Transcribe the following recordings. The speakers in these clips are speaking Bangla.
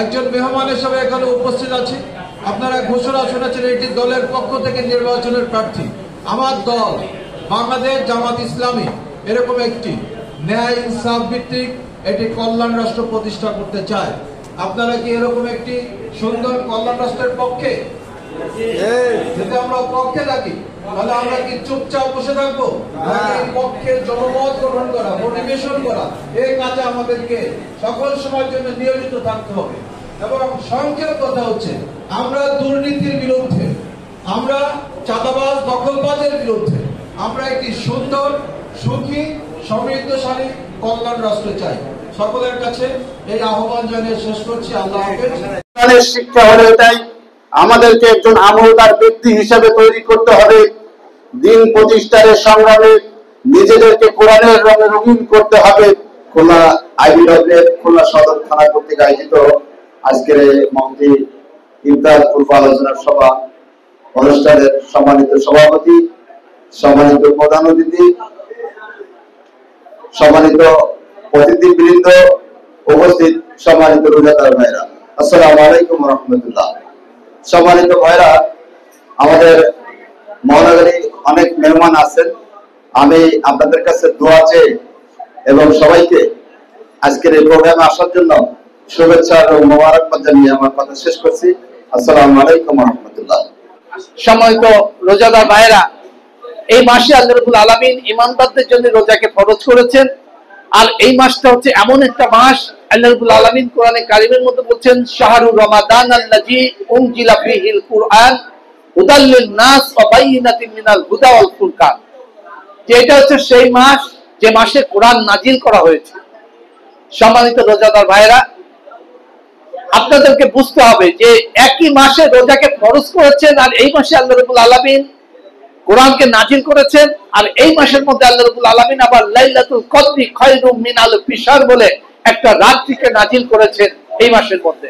একজন মেহমান হিসেবে এখানে উপস্থিত আছি। আপনারা ঘোষণা শুনেছেন এটি দলের পক্ষ থেকে নির্বাচনের প্রার্থী। আমার দল বাংলাদেশ জামাত ইসলামী এরকম একটি ন্যায় ইনসাফ ভিত্তিক এটি কল্যাণ রাষ্ট্র প্রতিষ্ঠা করতে চায়। আপনারা কি এরকম একটি সুন্দর কল্যাণ রাষ্ট্রের পক্ষে? যদি আমরা পক্ষে থাকি তাহলে আমরা কি চুপচাপ বসে থাকবো? পক্ষের জনমত গ্রহণ করা, মোটিভেশন করা, এই কাজে আমাদেরকে সকল সময়ের জন্য নিয়োজিত থাকতে হবে। এবং সংক্ষেপ কথা হচ্ছে, আমরা দুর্নীতির বিরুদ্ধে, আমরা চাঁদাবাজ দখলবাজের বিরুদ্ধে, আমরা একটি সুন্দর সুখী সমৃদ্ধশালী কল্যাণ রাষ্ট্র চাই। সকলের কাছে এই আহ্বান জানিয়ে শেষ করছি। আল্লাহ হাফেজ। শিক্ষা হলো এটাই, আমাদেরকে একজন আমলদার ব্যক্তি হিসেবে তৈরি করতে হবে। দিন প্রতিষ্ঠার সংগ্রামে নিজেদেরকে কোরআনের রঙে রঙিন করতে হবে। খুলনা আইবিডব্লিউএফ খুলনা সদর থানা কর্তৃক আয়োজিত আজকের মহতি ইফতার পূর্ব আলোচনা সভা অনুষ্ঠানের সম্মানিত সভাপতি, সম্মানিত প্রধান অতিথি, সম্মানিত অতিথিবৃন্দ, উপস্থিত সম্মানিত রোজাদার ভাইরা, আসসালামু আলাইকুম ওয়া রাহমাতুল্লাহ। সম্মানিত ভাইরা, আমাদের মহানগরী অনেক মেহমান আছেন। আমি আপনাদের কাছে দোয়া চেয়ে এবং সবাইকে আজকের এই প্রোগ্রামে আসার জন্য শুভেচ্ছা এবং মোবারকবাদ জানিয়ে আমার কথা শেষ করছি। আসসালামু আলাইকুম ওয়া রাহমাতুল্লাহ। সম্মানিত রোজাদার ভাইরা, এই মাসে আল্লাহ রাব্বুল আলামিন ঈমানদারদের জন্য রোজাকে ফরজ করেছেন। আর এই মাসটা হচ্ছে এমন একটা মাস, আল্লাহ রাব্বুল আলামিন কোরআনে কারীমের মধ্যে বলছেন, শাহরুর রমাদান আল্লাযী উনজিলা ফীহিল কুরআন হুদাল লিন-নাস ওয়া বাইয়িনাতিন মিনাল হুদা ওয়াল ফুরকান। যে এটা হচ্ছে সেই মাস যে মাসে কোরআন নাজিল করা হয়েছে। সম্মানিত রোজাদার ভাইরা, আপনাদেরকে বুঝতে হবে যে একই মাসে রোজাকে ফরজ করেছেন, আর এই মাসে আল্লাহ রাব্বুল আলামিন কোরআনকে নাজিল করেছেন। আর এই মাসের মধ্যে আল্লাহ রাব্বুল আলামিন আবার লাইলাতুল কদরি খায়রুম মিন আলফি শাহর বলে একটা রাতটিকে নাজিল করেছেন এই মাসের মধ্যে।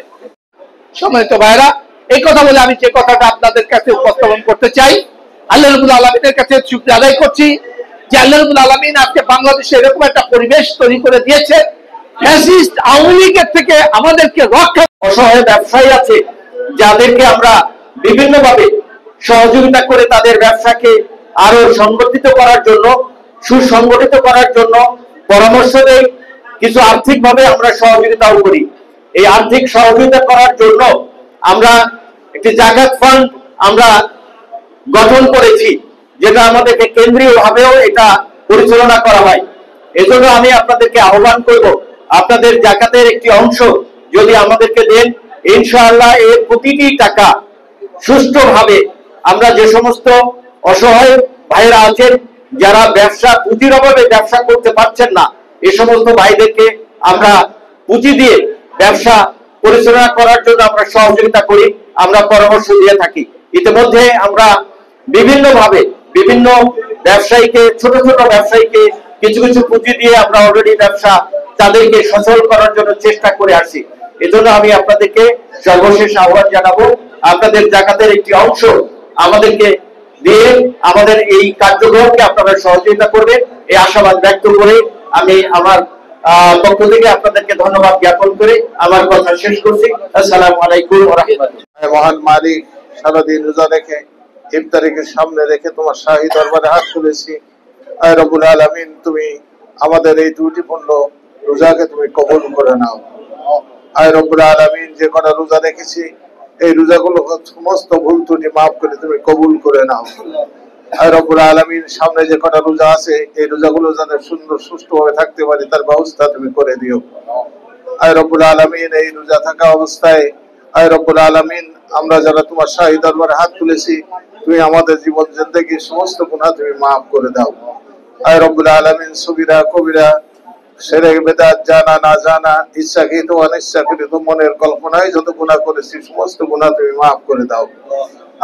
সম্মানিত ভাইরা, এই কথা বলে আমি যে কথাটা আপনাদের কাছে উপস্থাপন করতে চাই, আল্লাহ রাব্বুল আলামিনের কাছে শুকরিয়া আদায় করছি যে আল্লাহ রাব্বুল আলামিন আজকে বাংলাদেশে এরকম একটা পরিবেশ তৈরি করে দিয়েছে, ফ্যাসিস্ট আওয়ামী লীগের থেকে আমাদেরকে রক্ষা। অসহায় ব্যবসায়ী আছে যাদেরকে আমরা বিভিন্নভাবে সহযোগিতা করে তাদের ব্যবসাকে আরো সংগঠিত করার জন্য, সুসংগঠিত করার জন্য পরামর্শ দেই। কিছু আর্থিকভাবে আমরা সহযোগিতাও করি। এই আর্থিক সহযোগিতা করার জন্য আমরা একটি জাকাত ফান্ড আমরা গঠন করেছি, যেটা আমাদেরকে কেন্দ্রীয় ভাবেও এটা পরিচালনা করা হয়। এজন্য আমি আপনাদেরকে আহ্বান করব, আপনাদের জাকাতের একটি অংশ যদি আমাদেরকে দেন, ইনশাআল্লাহ এর প্রতিটি টাকা সুষ্ঠুভাবে আমরা যে সমস্ত অসহায় ভাইরা আছেন, যারা ব্যবসা পুঁজির অভাবে ব্যবসা করতে পারছেন না, এই সমস্ত ভাইদেরকে আমরা পুঁজি দিয়ে ব্যবসা পরিচালনা করার জন্য আমরা সহযোগিতা করি, আমরা পরামর্শ দিয়ে থাকি। ইতিমধ্যে আমরা বিভিন্নভাবে বিভিন্ন ব্যবসায়ীকে, ছোট ছোট ব্যবসায়ীকে কিছু কিছু পুঁজি দিয়ে আমরা অলরেডি ব্যবসা তাদেরকে সচল করার জন্য চেষ্টা করে আসছি। এজন্য আমি আপনাদেরকে সর্বশেষ আহ্বান জানাবো, আপনাদের জাকাতের একটি অংশ আমাদেরকে দিয়ে আমাদের এই কার্যক্রমকে আপনারা সহযোগিতা করবেন, এই আশাবাদ ব্যক্ত করে আমি আমার পক্ষ থেকে আপনাদেরকে ধন্যবাদ জ্ঞাপন করে আমার কথা শেষ করছি। আসসালামু আলাইকুম ওয়া রাহমাতুল্লাহ। মহান মালিক, সারাদিন রোজা রেখে ইফতারিকে সামনে রেখে তোমার শাহী দরবারে হাত তুলেছি। আয় রব্বুল আলামিন, তুমি আমাদের এই ত্রুটিপূর্ণ রোজাকে তুমি কবুল করে নাও। আয় রব্বুল আলামিন, যে কটা রোজা রেখেছি এই রোজাগুলো সমস্ত ভুল ত্রুটি মাফ করে তুমি কবুল করে নাও। আয় রব্বুল আলামিন, সামনে যে কটা রোজা আছে এই রোজাগুলো যাতে সুন্দর সুষ্ঠুভাবে থাকতে পারে তার ব্যবস্থা তুমি করে দিও। আয় রব্বুল আলামিন, এই রোজা থাকা অবস্থায় আয় রব্বুল আলামিন, আমরা যারা তোমার শাহী দরবারে হাত তুলেছি, তুমি আমাদের জীবন জিন্দেগীর সমস্ত গুনাহ তুমি মাফ করে দাও। আয় রব্বুল আলামিন, সগীরা কবিরা, শিরক বিদআত, জানা না জানা, ইচ্ছাকৃত অনিচ্ছাকৃত, মনের কল্পনায় যত গুনাহ করেছি সমস্ত গুনাহ তুমি মাফ করে দাও।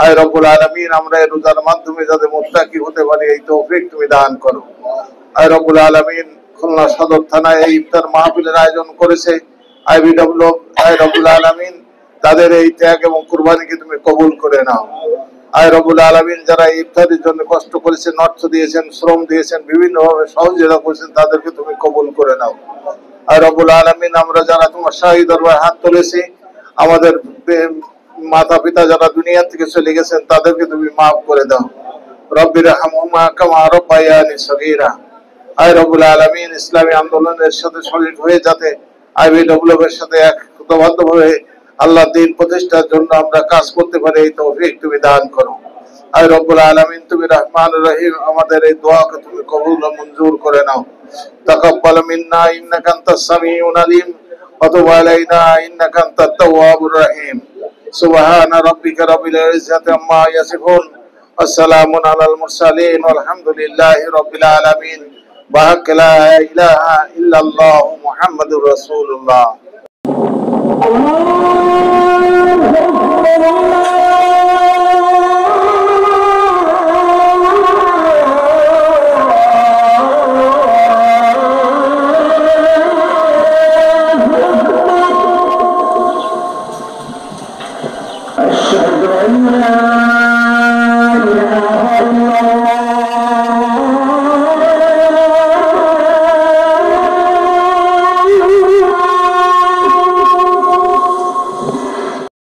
আয় রব্বুল আলামিন, আমরা এই রোজার মাধ্যমে যাতে মুত্তাকি হতে পারি এই তৌফিক তুমি দান করো। আয় রব্বুল আলামিন, খুলনা সদর থানায় এই ইফতার মাহফিলের আয়োজন করেছে আইবিডব্লিউ, আয় রব্বুল আলামিন, তাদের এই ত্যাগ এবং কুরবানিকে তুমি কবুল করে নাও। আয় রব্বুল আলামিন, যারা ইফতারের জন্য কষ্ট করেছেন, অর্থ দিয়েছেন, শ্রম দিয়েছেন, বিভিন্নভাবে সহযোগিতা করেছেন, তাদেরকে তুমি কবুল করে নাও। আয় রব্বুল আলামিন, আমরা যারা তোমার শাহী দরবারে হাত তুলেছি আমাদের মাতা পিতা যারা দুনিয়া থেকে চলে গেছেন তাদেরকে তুমি মাফ করে দাও। রব্বির হামহুমা কামা রাব্বায়ানি সগীরা। আয় রব্বুল আলামিন, ইসলামী আন্দোলনের সাথে শরীক হয়ে যাতে IBWF এর সাথে একতাবদ্ধভাবে আল্লাহ দ্বীন প্রতিষ্ঠার জন্য আমরা কাজ করতে পারি, এই তৌফিক তুমি দান করো। আয় রব্বুল আলামিন, তুমি রহমান রহিম, আমাদের এই দোয়াকে তুমি কবুল ও মঞ্জুর করে নাও। তাকাব্বাল মিন্না ইন্নাকা আনতাস সামিউল আলিম ওয়া তুব আলাইনা ইন্নাকা আনতাত তাওয়াবুর রহিম। সুবহান রাব্বিকা রাব্বিল ইজ্জাতি আম্মা ইয়াসিফুন ওয়া সালামুন আলাল মুরসালিন ওয়ালহামদুলিল্লাহি রাব্বিল আলামিন। বাহাক লা ইলাহা ইল্লাল্লাহু মুহাম্মাদুর রাসূলুল্লাহ।